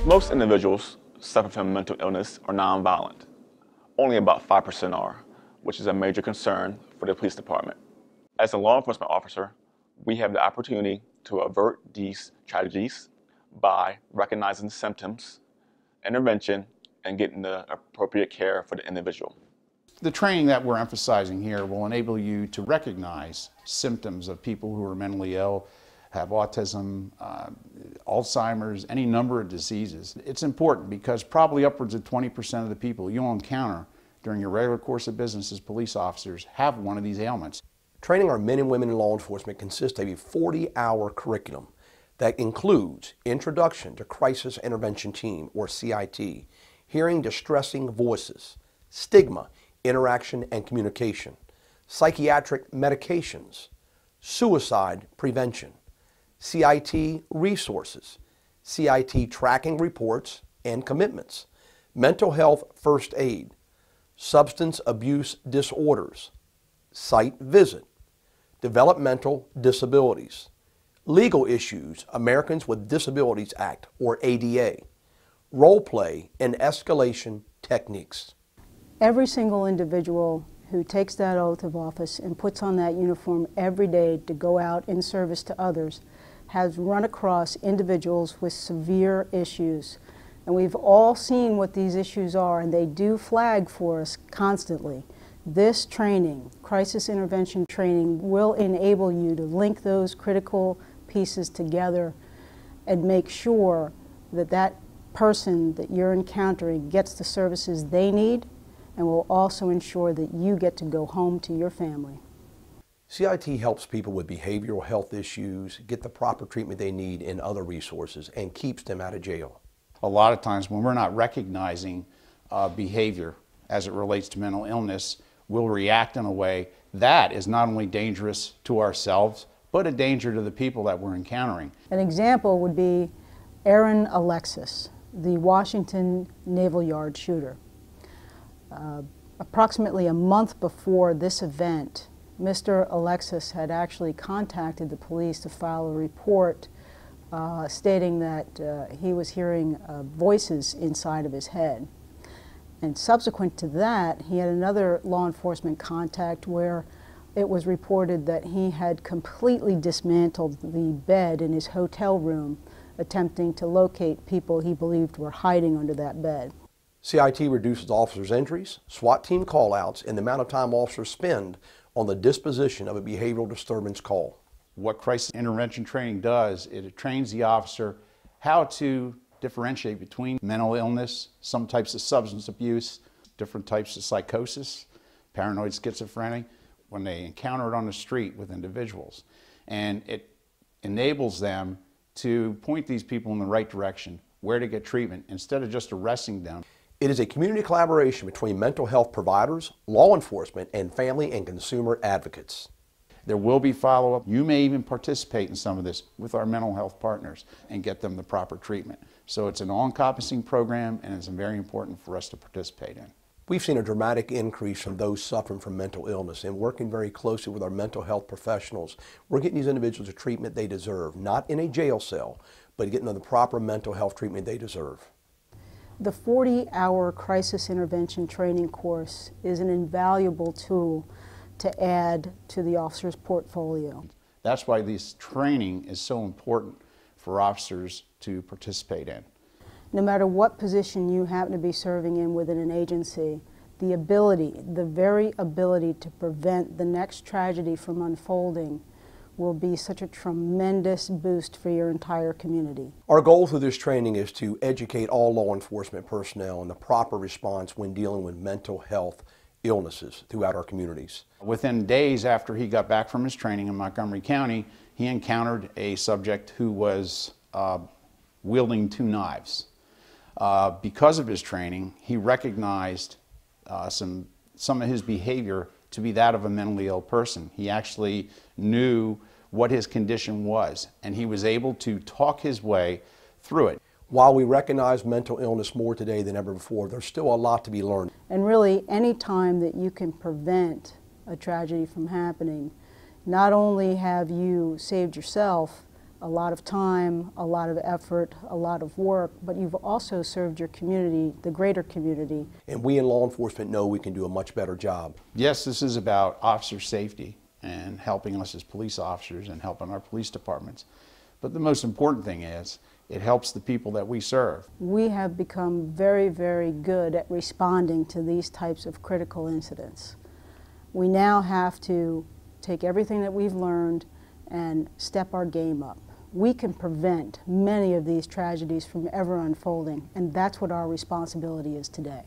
Most individuals suffering from mental illness are nonviolent. Only about 5% are, which is a major concern for the police department. As a law enforcement officer, we have the opportunity to avert these tragedies by recognizing symptoms, intervention, and getting the appropriate care for the individual. The training that we're emphasizing here will enable you to recognize symptoms of people who are mentally ill, have autism, Alzheimer's, any number of diseases. It's important because probably upwards of 20% of the people you'll encounter during your regular course of business as police officers have one of these ailments. Training our men and women in law enforcement consists of a 40-hour curriculum that includes Introduction to Crisis Intervention Team, or CIT, hearing distressing voices, stigma, interaction and communication, psychiatric medications, suicide prevention, CIT resources, CIT tracking reports and commitments, mental health first aid, substance abuse disorders, site visit, developmental disabilities, legal issues, Americans with Disabilities Act, or ADA, role play and escalation techniques. Every single individual who takes that oath of office and puts on that uniform every day to go out in service to others has run across individuals with severe issues. And we've all seen what these issues are, and they do flag for us constantly. This training, crisis intervention training, will enable you to link those critical pieces together and make sure that that person that you're encountering gets the services they need, and will also ensure that you get to go home to your family. CIT helps people with behavioral health issues get the proper treatment they need and other resources, and keeps them out of jail. A lot of times when we're not recognizing behavior as it relates to mental illness, we'll react in a way that is not only dangerous to ourselves, but a danger to the people that we're encountering. An example would be Aaron Alexis, the Washington Naval Yard shooter. Approximately a month before this event, Mr. Alexis had actually contacted the police to file a report stating that he was hearing voices inside of his head. And subsequent to that, he had another law enforcement contact where it was reported that he had completely dismantled the bed in his hotel room, attempting to locate people he believed were hiding under that bed. CIT reduces officers' injuries, SWAT team call-outs, and the amount of time officers spend on the disposition of a behavioral disturbance call. What crisis intervention training does, it trains the officer how to differentiate between mental illness, some types of substance abuse, different types of psychosis, paranoid schizophrenia, when they encounter it on the street with individuals. And it enables them to point these people in the right direction, where to get treatment, instead of just arresting them. It is a community collaboration between mental health providers, law enforcement, and family and consumer advocates. There will be follow-up. You may even participate in some of this with our mental health partners and get them the proper treatment. So it's an all-encompassing program, and it's very important for us to participate in. We've seen a dramatic increase from those suffering from mental illness, and working very closely with our mental health professionals, we're getting these individuals the treatment they deserve, not in a jail cell, but getting them the proper mental health treatment they deserve. The 40-hour crisis intervention training course is an invaluable tool to add to the officer's portfolio. That's why this training is so important for officers to participate in. No matter what position you happen to be serving in within an agency, the ability, the very ability to prevent the next tragedy from unfolding will be such a tremendous boost for your entire community. Our goal through this training is to educate all law enforcement personnel in the proper response when dealing with mental health illnesses throughout our communities. Within days after he got back from his training in Montgomery County, he encountered a subject who was wielding 2 knives. Because of his training, he recognized some of his behavior to be that of a mentally ill person. He actually knew what his condition was, and he was able to talk his way through it. While we recognize mental illness more today than ever before, there's still a lot to be learned. And really, any time that you can prevent a tragedy from happening, not only have you saved yourself, a lot of time, a lot of effort, a lot of work, but you've also served your community, the greater community. And we in law enforcement know we can do a much better job. Yes, this is about officer safety and helping us as police officers and helping our police departments. But the most important thing is it helps the people that we serve. We have become very, very good at responding to these types of critical incidents. We now have to take everything that we've learned and step our game up. We can prevent many of these tragedies from ever unfolding, and that's what our responsibility is today.